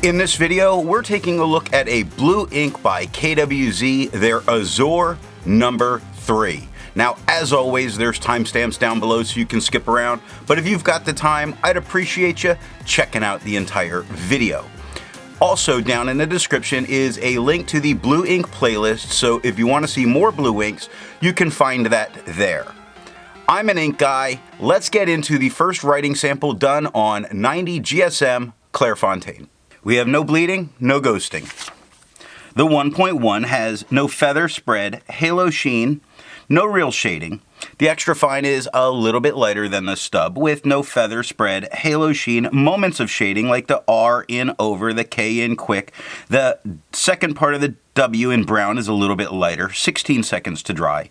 In this video, we're taking a look at a blue ink by KWZ, their Azure number 3. Now, as always, there's timestamps down below so you can skip around, but if you've got the time, I'd appreciate you checking out the entire video. Also, down in the description is a link to the blue ink playlist, so if you want to see more blue inks, you can find that there. I'm an ink guy. Let's get into the first writing sample done on 90 GSM Clairfontaine. We have no bleeding, no ghosting. The 1.1 has no feather spread, halo sheen, no real shading. The extra fine is a little bit lighter than the stub with no feather spread, halo sheen, moments of shading like the R in over, the K in quick. The second part of the W in brown is a little bit lighter, 16 seconds to dry.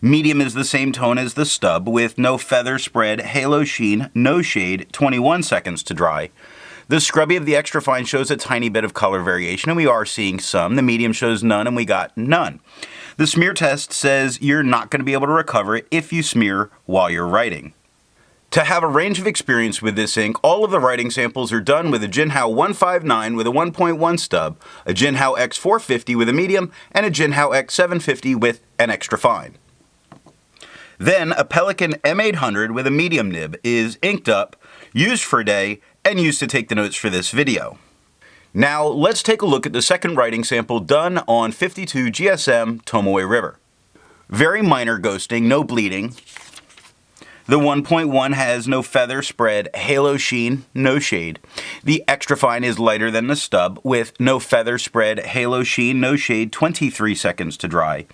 Medium is the same tone as the stub with no feather spread, halo sheen, no shade, 21 seconds to dry. The scrubby of the extra fine shows a tiny bit of color variation, and we are seeing some. The medium shows none, and we got none. The smear test says you're not going to be able to recover it if you smear while you're writing. To have a range of experience with this ink, all of the writing samples are done with a Jinhao 159 with a 1.1 stub, a Jinhao X450 with a medium, and a Jinhao X750 with an extra fine. Then a Pelican M800 with a medium nib is inked up, used for a day, and used to take the notes for this video. Now let's take a look at the second writing sample done on 52 GSM Tomoe River. Very minor ghosting, no bleeding. The 1.1 has no feather spread, halo sheen, no shade. The extra fine is lighter than the stub with no feather spread, halo sheen, no shade, 23 seconds to dry.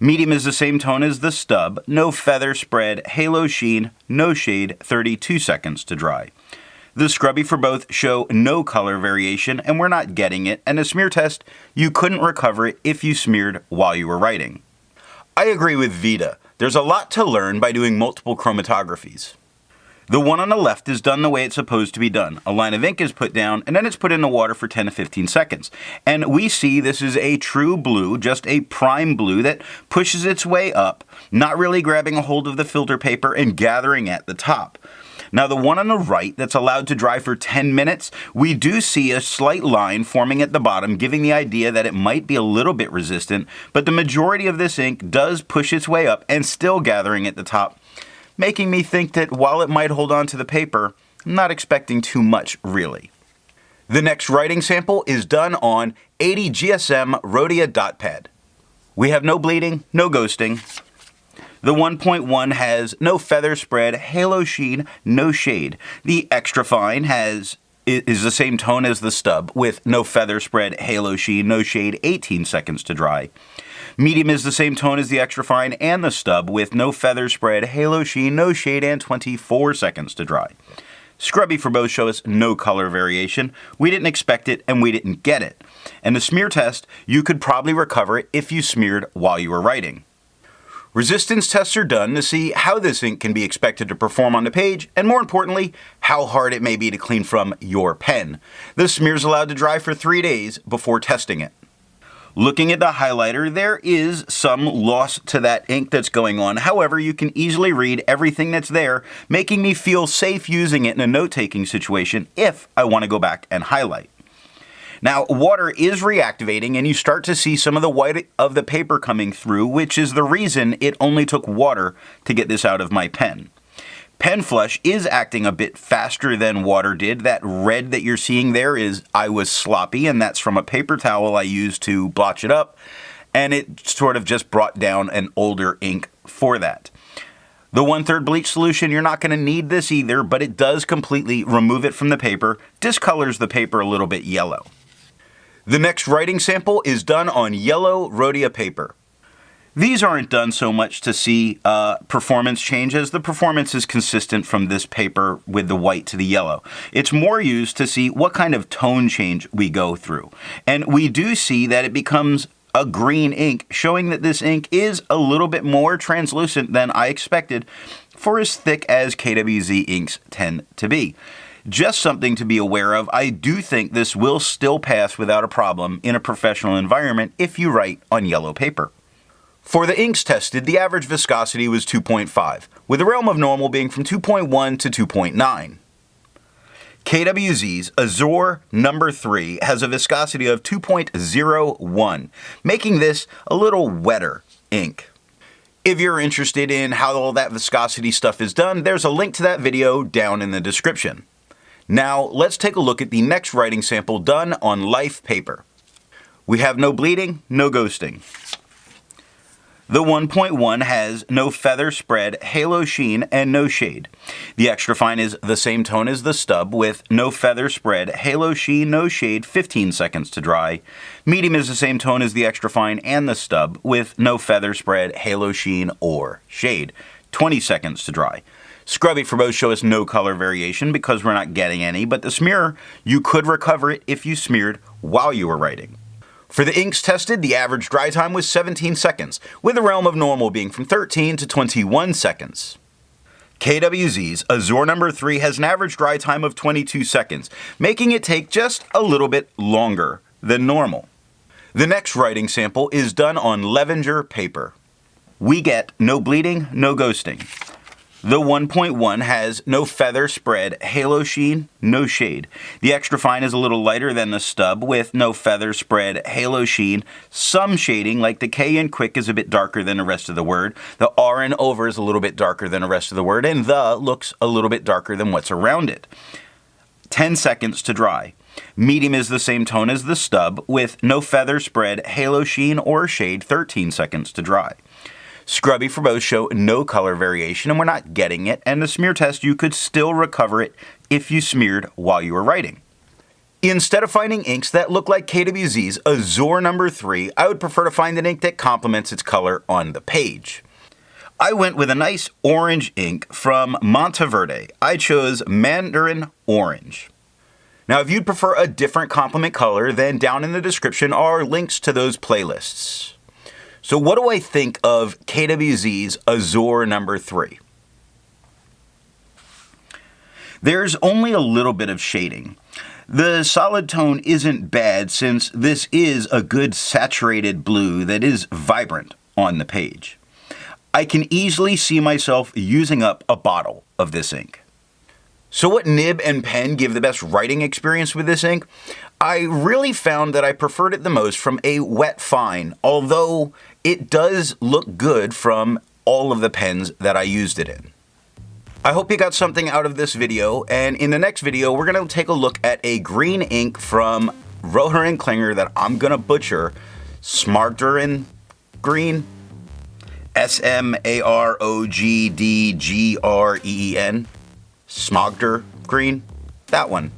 Medium is the same tone as the stub, no feather spread, halo sheen, no shade, 32 seconds to dry. The scrubby for both show no color variation, and we're not getting it, and a smear test, you couldn't recover it if you smeared while you were writing. I agree with Vita. There's a lot to learn by doing multiple chromatographies. The one on the left is done the way it's supposed to be done. A line of ink is put down, and then it's put in the water for 10 to 15 seconds. And we see this is a true blue, just a prime blue that pushes its way up, not really grabbing a hold of the filter paper and gathering at the top. Now the one on the right that's allowed to dry for 10 minutes, we do see a slight line forming at the bottom, giving the idea that it might be a little bit resistant, but the majority of this ink does push its way up and still gathering at the top, making me think that while it might hold on to the paper, I'm not expecting too much really. The next writing sample is done on 80 GSM Rhodia dot pad. We have no bleeding, no ghosting. The 1.1 has no feather spread, halo sheen, no shade. The extra fine is the same tone as the stub with no feather spread, halo sheen, no shade, 18 seconds to dry. Medium is the same tone as the extra fine and the stub with no feather spread, halo sheen, no shade, and 24 seconds to dry. Scrubby for both show us no color variation. We didn't expect it and we didn't get it. And the smear test, you could probably recover it if you smeared while you were writing. Resistance tests are done to see how this ink can be expected to perform on the page, and more importantly, how hard it may be to clean from your pen. The smear is allowed to dry for 3 days before testing it. Looking at the highlighter, there is some loss to that ink that's going on. However, you can easily read everything that's there, making me feel safe using it in a note-taking situation if I want to go back and highlight. Now, water is reactivating and you start to see some of the white of the paper coming through, which is the reason it only took water to get this out of my pen. Pen flush is acting a bit faster than water did. That red that you're seeing there is I was sloppy, and that's from a paper towel I used to blotch it up, and it sort of just brought down an older ink for that. The 1/3 bleach solution, you're not going to need this either, but it does completely remove it from the paper, discolors the paper a little bit yellow. The next writing sample is done on yellow Rhodia paper. These aren't done so much to see performance changes. The performance is consistent from this paper with the white to the yellow. It's more used to see what kind of tone change we go through. And we do see that it becomes a green ink, showing that this ink is a little bit more translucent than I expected for as thick as KWZ inks tend to be. Just something to be aware of. I do think this will still pass without a problem in a professional environment if you write on yellow paper. For the inks tested, the average viscosity was 2.5, with the realm of normal being from 2.1 to 2.9. KWZ's Azure number 3 has a viscosity of 2.01, making this a little wetter ink. If you're interested in how all that viscosity stuff is done, there's a link to that video down in the description. Now, let's take a look at the next writing sample done on life paper. We have no bleeding, no ghosting. The 1.1 has no feather spread, halo sheen, and no shade. The extra fine is the same tone as the stub with no feather spread, halo sheen, no shade, 15 seconds to dry. Medium is the same tone as the extra fine and the stub with no feather spread, halo sheen, or shade, 20 seconds to dry. Scrubby for both show us no color variation because we're not getting any, but the smear, you could recover it if you smeared while you were writing. For the inks tested, the average dry time was 17 seconds, with the realm of normal being from 13 to 21 seconds. KWZ's Azure number 3 has an average dry time of 22 seconds, making it take just a little bit longer than normal. The next writing sample is done on Levenger paper. We get no bleeding, no ghosting. The 1.1 has no feather spread, halo sheen, no shade. The extra fine is a little lighter than the stub with no feather spread, halo sheen, some shading, like the K in quick is a bit darker than the rest of the word, the R in over is a little bit darker than the rest of the word, and the looks a little bit darker than what's around it. 10 seconds to dry. Medium is the same tone as the stub with no feather spread, halo sheen, or shade, 13 seconds to dry. Scrubby for both show no color variation and we're not getting it, and the smear test you could still recover it if you smeared while you were writing. Instead of finding inks that look like KWZ's Azure number 3, I would prefer to find an ink that complements its color on the page. I went with a nice orange ink from Monteverde. I chose Mandarin Orange. Now if you'd prefer a different complement color, then down in the description are links to those playlists. So what do I think of KWZ's Azure number 3? There's only a little bit of shading. The solid tone isn't bad since this is a good saturated blue that is vibrant on the page. I can easily see myself using up a bottle of this ink. So what nib and pen give the best writing experience with this ink? I really found that I preferred it the most from a wet fine, although it does look good from all of the pens that I used it in. I hope you got something out of this video, and in the next video we're going to take a look at a green ink from Rhodia and Klinger that I'm going to butcher, Smaragden green, Smarogdgreen, Smogder green, that one.